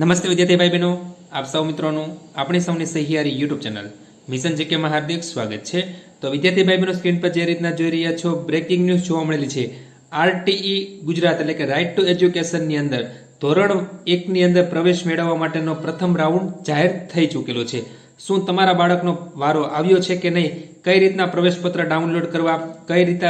નમસ્તે વિદ્યાર્થી ભાઈ બહેનો, આપ સૌ મિત્રોનું આપણી સૌની સહિયારી યુટ્યુબ ચેનલ મિશન જીકેમાં હાર્દિક સ્વાગત છે। તો વિદ્યાર્થી ભાઈ બહેનો, સ્ક્રીન પર જે રીતના જોઈ રહ્યા છો, બ્રેકિંગ ન્યૂઝ જોવા મળેલી છે। આરટીઈ ગુજરાત એટલે કે રાઇટ ટુ એજ્યુકેશનની અંદર ધોરણ 1 ની અંદર પ્રવેશ મેળવવા માટેનો પ્રથમ રાઉન્ડ જાહેર થઈ ચૂકેલો છે। શું તમારા બાળકનો વારો આવ્યો છે કે નહીં, કઈ રીતના પ્રવેશપત્ર ડાઉનલોડ કરવા, કઈ રીતે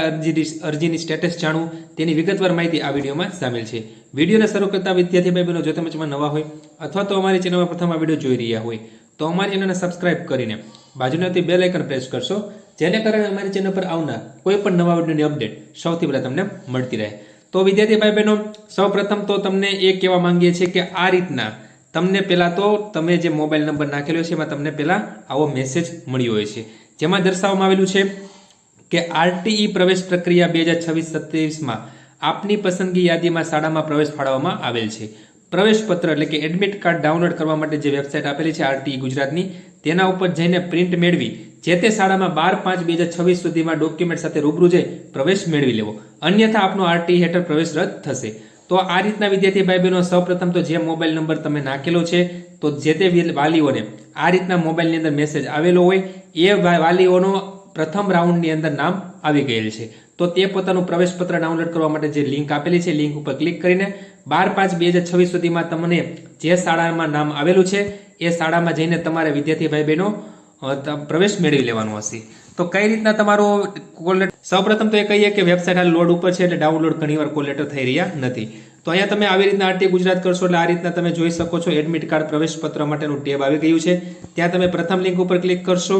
અરજીની સ્ટેટસ જાણવું, તેની વિગતવાર માહિતી આ વિડીયોમાં સામેલ છે। વિડીયોને શરૂ કરતા વિદ્યાર્થી ભાઈ બહેનો, જો તમે ચેનલમાં નવા હોય અથવા તો અમારી ચેનલમાં પ્રથમ આ વિડીયો જોઈ રહ્યા હોય તો અમારી ચેનલને સબસ્ક્રાઇબ કરીને બાજુના બેલ આઇકન પ્રેસ કરશો, જેને કારણે અમારી ચેનલ પર આવનાર કોઈ પણ નવા વિડીયોની અપડેટ સૌથી પહેલા તમને મળતી રહે। તો વિદ્યાર્થી ભાઈ બહેનો, સૌપ્રથમ તો તમને એ કહેવા માંગીએ છીએ કે આ રીતના તમને પહેલા તો તમે જે મોબાઈલ નંબર નાખેલો છે એમાં તમને પહેલા આવો મેસેજ મળ્યો હોય છે, જેમાં દર્શાવવામાં આવેલું છે કે આરટીઈ પ્રવેશ પ્રક્રિયા 2026-27માં આપની પસંદગી યાદીમાં શાળામાં પ્રવેશ ફાળવવામાં આવેલ છે। પ્રવેશ પત્ર એટલે કે એડમિટ કાર્ડ ડાઉનલોડ કરવા માટે જે વેબસાઇટ આપેલી છે આરટીઈ ગુજરાતની, તેના ઉપર જઈને પ્રિન્ટ મેળવી જે તે શાળામાં 12/5/2026 સુધીમાં ડોક્યુમેન્ટ સાથે રૂબરૂ જઈ પ્રવેશ મેળવી લેવો, અન્યથા આપનો આરટીઈ હેઠળ પ્રવેશ રદ થશે। તો આ રીતના વિદ્યાર્થી ભાઈ બહેનો, સૌપ્રથમ તો જે મોબાઈલ નંબર તમે નાખેલો છે તો જે તે વાલીઓને આ રીતના મોબાઈલની અંદર મેસેજ આવેલો હોય એ વાલીઓનો પ્રથમ રાઉન્ડની અંદર નામ આવી ગયેલ છે, તો તે પોતાનું પ્રવેશ પત્ર ડાઉનલોડ કરવા માટે જે લિંક આપેલી છે, લિંક ઉપર ક્લિક કરીને 12/5/2026 સુધીમાં તમને જે શાળામાં નામ આવેલું છે એ શાળામાં જઈને તમારે વિદ્યાર્થી ભાઈ બહેનો પ્રવેશ મેળવી લેવાનો હશે। તો કઈ રીતના તમારો કોલ લેટર, સૌપ્રથમ તો એ કહીએ કે વેબસાઇટ હાલ લોડ ઉપર છે એટલે ડાઉનલોડ ઘણીવાર કોલ લેટર થઈ રહ્યા નથી। તો અહીંયા તમે આવી રીતના આરટીઈ ગુજરાત કરશો એટલે આ રીતના તમે જોઈ શકો છો એડમિટ કાર્ડ પ્રવેશ પત્ર માટેનું ટેબ આવી ગયું છે। ત્યાં તમે પ્રથમ લિંક ઉપર ક્લિક કરશો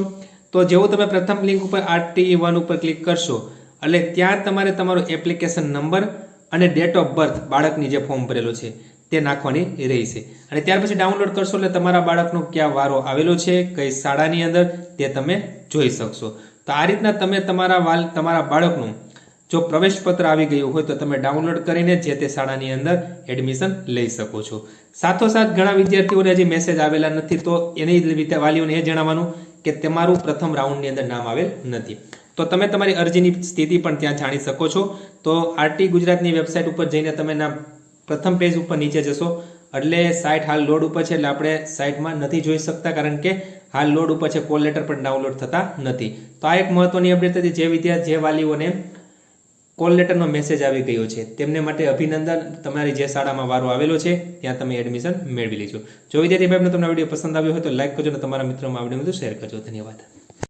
તો જેવું તમે પ્રથમ લિંક ઉપર આરટીઈ 1 ઉપર ક્લિક કરશો એટલે ત્યાં તમારે તમારો એપ્લિકેશન નંબર અને ડેટ ઓફ બર્થ બાળકની જે ફોર્મ ભરેલો છે તે નાખવાની રહેશે, અને ત્યાર પછી ડાઉનલોડ કરશો એટલે તમારા બાળકનો ક્યાં વારો આવેલો છે, કઈ શાળાની અંદર, તે તમે જોઈ શકશો। તો આ રીતના તમે તમારા બાળકનું જો પ્રવેશ પત્ર આવી ગયું હોય તો તમે ડાઉનલોડ કરીને જે તે શાળાની અંદર એડમિશન લઈ શકો છો। સાથોસાથ ઘણા વિદ્યાર્થીઓને હજી મેસેજ આવેલા નથી, તો એની વાલીઓને એ જણાવવાનું કે તમારું પ્રથમ રાઉન્ડની અંદર નામ આવેલ નથી, તો તમે તમારી અરજીની સ્થિતિ પણ ત્યાં જાણી શકો છો। તો આરટીઈ ગુજરાતની વેબસાઇટ ઉપર જઈને તમે પ્રથમ પેજ ઉપર નીચે જશો એટલે સાઇટ હાલ લોડ ઉપર છે એટલે આપણે સાઇટમાં નથી જોઈ શકતા, કારણ કે હાલ લોડ ઉપર છે, કોલ લેટર પણ ડાઉનલોડ થતા નથી। તો આ એક મહત્વની અપડેટ હતી, જે વાલીઓને કોલ લેટરનો મેસેજ આવી ગયો છે તેમને માટે અભિનંદન, તમારી જે શાળામાં વારો આવેલો છે ત્યાં તમે એડમિશન મેળવી લેજો। જો વિદ્યાર્થી ભાઈ તમને વિડીયો પસંદ આવ્યો હોય તો લાઈક કરજો અને તમારા મિત્રોમાં આ વિડીયો શેર કરજો। ધન્યવાદ।